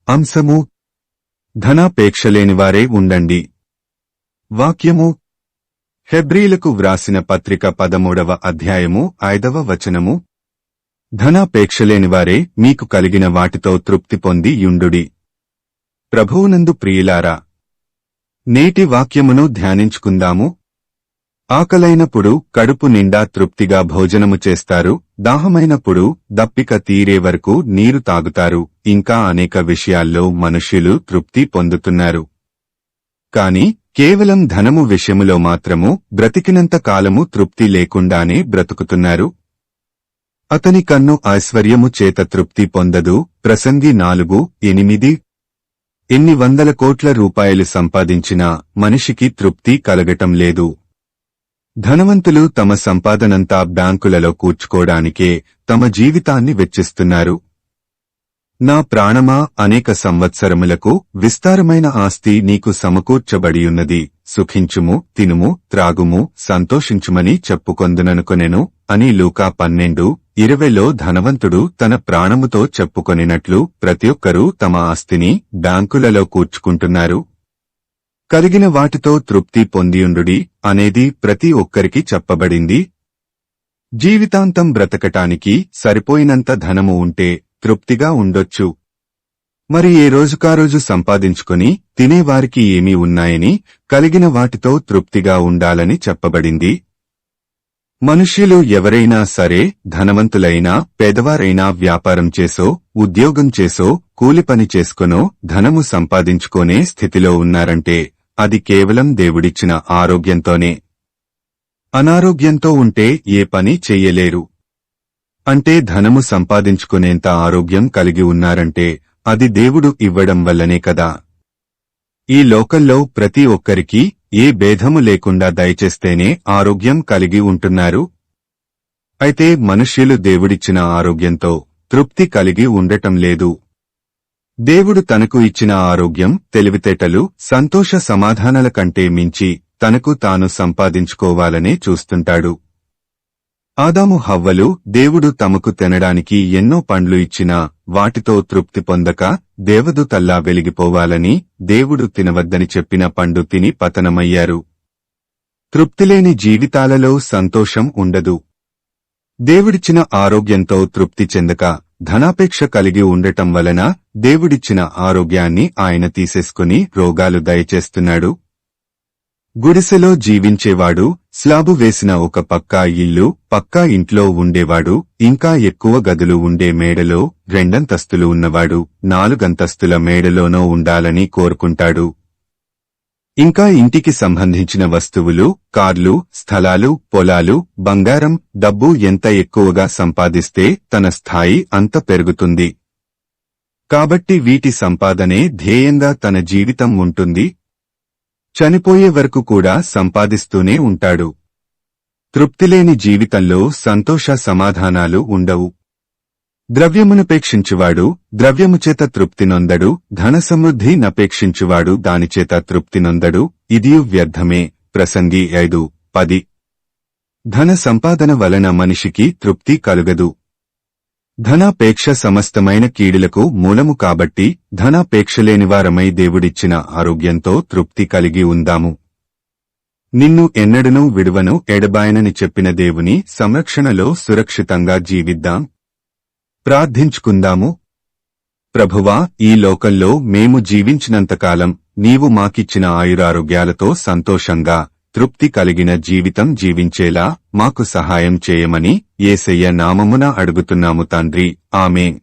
అంశము ధనాపేక్షలేనివారే ఉండండి. వాక్యము హెబ్రీలకు వ్రాసిన పత్రిక 13వ అధ్యాయము 5వ వచనము. ధనాపేక్షలేనివారే మీకు కలిగిన వాటితో తృప్తి పొంది యుండుడి. ప్రభువునందు ప్రియులారా, నేటి వాక్యమును ధ్యానించుకుందాము. ఆకలైనప్పుడు కడుపు నిండా తృప్తిగా భోజనము చేస్తారు, దాహమైనప్పుడు దప్పిక తీరే వరకు నీరు తాగుతారు, ఇంకా అనేక విషయాల్లో మనుష్యులు తృప్తి పొందుతున్నారు. కాని కేవలం ధనము విషయములో మాత్రము బ్రతికినంత కాలము తృప్తి లేకుండానే బ్రతుకుతున్నారు. అతని కన్ను ఐశ్వర్యము చేత తృప్తి పొందదు. ప్రసంగి 4:8. ఎన్ని వందల కోట్ల రూపాయలు సంపాదించినా మనిషికి తృప్తి కలగటం లేదు. ధనవంతులు తమ సంపాదనంతా బ్యాంకులలో కూర్చుకోవడానికే తమ జీవితాన్ని వెచ్చిస్తున్నారు. నా ప్రాణమా, అనేక సంవత్సరములకు విస్తారమైన ఆస్తి నీకు సమకూర్చబడియున్నది, సుఖించుము, తినుము, త్రాగుము, సంతోషించుమని చెప్పుకొందుననుకొనెను అని లూకా 12:20లో ధనవంతుడు తన ప్రాణముతో చెప్పుకొనినట్లు ప్రతి ఒక్కరూ తమ ఆస్తిని బ్యాంకులలో కూర్చుకుంటున్నారు. కలిగిన వాటితో తృప్తి పొందియుండుడి అనేది ప్రతి ఒక్కరికి చెప్పబడింది. జీవితాంతం బ్రతకటానికి సరిపోయినంత ధనము ఉంటే తృప్తిగా ఉండొచ్చు. మరి ఏ రోజుకారోజు సంపాదించుకొని తినేవారికి ఏమీ ఉన్నాయని కలిగిన వాటితో తృప్తిగా ఉండాలని చెప్పబడింది. మనుష్యులు ఎవరైనా సరే, ధనవంతులైనా పేదవారైనా వ్యాపారం చేసో, ఉద్యోగం చేసో, కూలిపని చేసుకొనో ధనము సంపాదించుకోనే స్థితిలో ఉన్నారంటే అది కేవలం దేవుడిచ్చిన ఆరోగ్యంతోనే. అనారోగ్యంతో ఉంటే ఏ పని చెయ్యలేరు. అంటే ధనము సంపాదించుకునేంత ఆరోగ్యం కలిగి ఉన్నారంటే అది దేవుడు ఇవ్వడం వల్లనే కదా. ఈ లోకంలో ప్రతి ఒక్కరికి ఏ భేదము లేకుండా దయచేస్తేనే ఆరోగ్యం కలిగి ఉంటున్నారు. అయితే మనుష్యులు దేవుడిచ్చిన ఆరోగ్యంతో తృప్తి కలిగి ఉండటం లేదు. దేవుడు తనకు ఇచ్చిన ఆరోగ్యం, తెలివితేటలు, సంతోష సమాధానాల కంటే మించి తనకు తాను సంపాదించుకోవాలనే చూస్తుంటాడు. ఆదాము హవ్వలు దేవుడు తమకు తినడానికి ఎన్నో పండ్లు ఇచ్చినా వాటితో తృప్తి పొందక దేవదూతల్లా వెలిగిపోవాలని దేవుడు తినవద్దని చెప్పిన పండు తిని పతనమయ్యారు. తృప్తిలేని జీవితాలలో సంతోషం ఉండదు. దేవుడిచ్చిన ఆరోగ్యంతో తృప్తి చెందక ధనాపేక్ష కలిగి ఉండటం వలన దేవుడిచ్చిన ఆరోగ్యాన్ని ఆయన తీసేసుకుని రోగాలు దయచేస్తున్నాడు. గుడిసెలో జీవించేవాడు, స్లాబు వేసిన ఒక పక్కా ఇల్లు, పక్కా ఇంట్లో ఉండేవాడు, ఇంకా ఎక్కువ గదులు ఉండే మేడలో 2 అంతస్తులు ఉన్నవాడు 4 అంతస్తుల మేడలోనో ఉండాలని కోరుకుంటాడు. ఇంకా ఇంటికి సంబంధించిన వస్తువులు, కార్లు, స్థలాలు, పొలాలు, బంగారం, డబ్బు ఎంత ఎక్కువగా సంపాదిస్తే తన స్థాయి అంత పెరుగుతుంది. కాబట్టి వీటి సంపాదనే ధ్యేయంగా తన జీవితం ఉంటుంది. చనిపోయే వరకు కూడా సంపాదిస్తూనే ఉంటాడు. తృప్తిలేని జీవితంలో సంతోష సమాధానాలు ఉండవు. ద్రవ్యమునపేక్షించువాడు ద్రవ్యముచేత తృప్తి నొందడు, ధన సమృద్ధి నపేక్షించువాడు దానిచేత తృప్తి నొందడు, ఇదియు వ్యర్థమే. ప్రసంగి 5:10. ధన సంపాదన వలన మనిషికి తృప్తి కలుగదు. ధనాపేక్ష సమస్తమైన కీడులకు మూలము కాబట్టి ధనాపేక్షలేనివారమై దేవుడిచ్చిన ఆరోగ్యంతో తృప్తి కలిగి ఉందాము. నిన్ను ఎన్నడనూ విడువను ఎడబాయనని చెప్పిన దేవుని సంరక్షణలో సురక్షితంగా జీవిద్దాం. ప్రార్థించుకుందాము. ప్రభువా, ఈ లోకంలో మేము జీవించినంతకాలం నీవు మాకిచ్చిన ఆయురారోగ్యాలతో సంతోషంగా తృప్తి కలిగిన జీవితం జీవించేలా మాకు సహాయం చేయమని యేసయ్య నామమున అడుగుతున్నాము తండ్రి. ఆమేన్.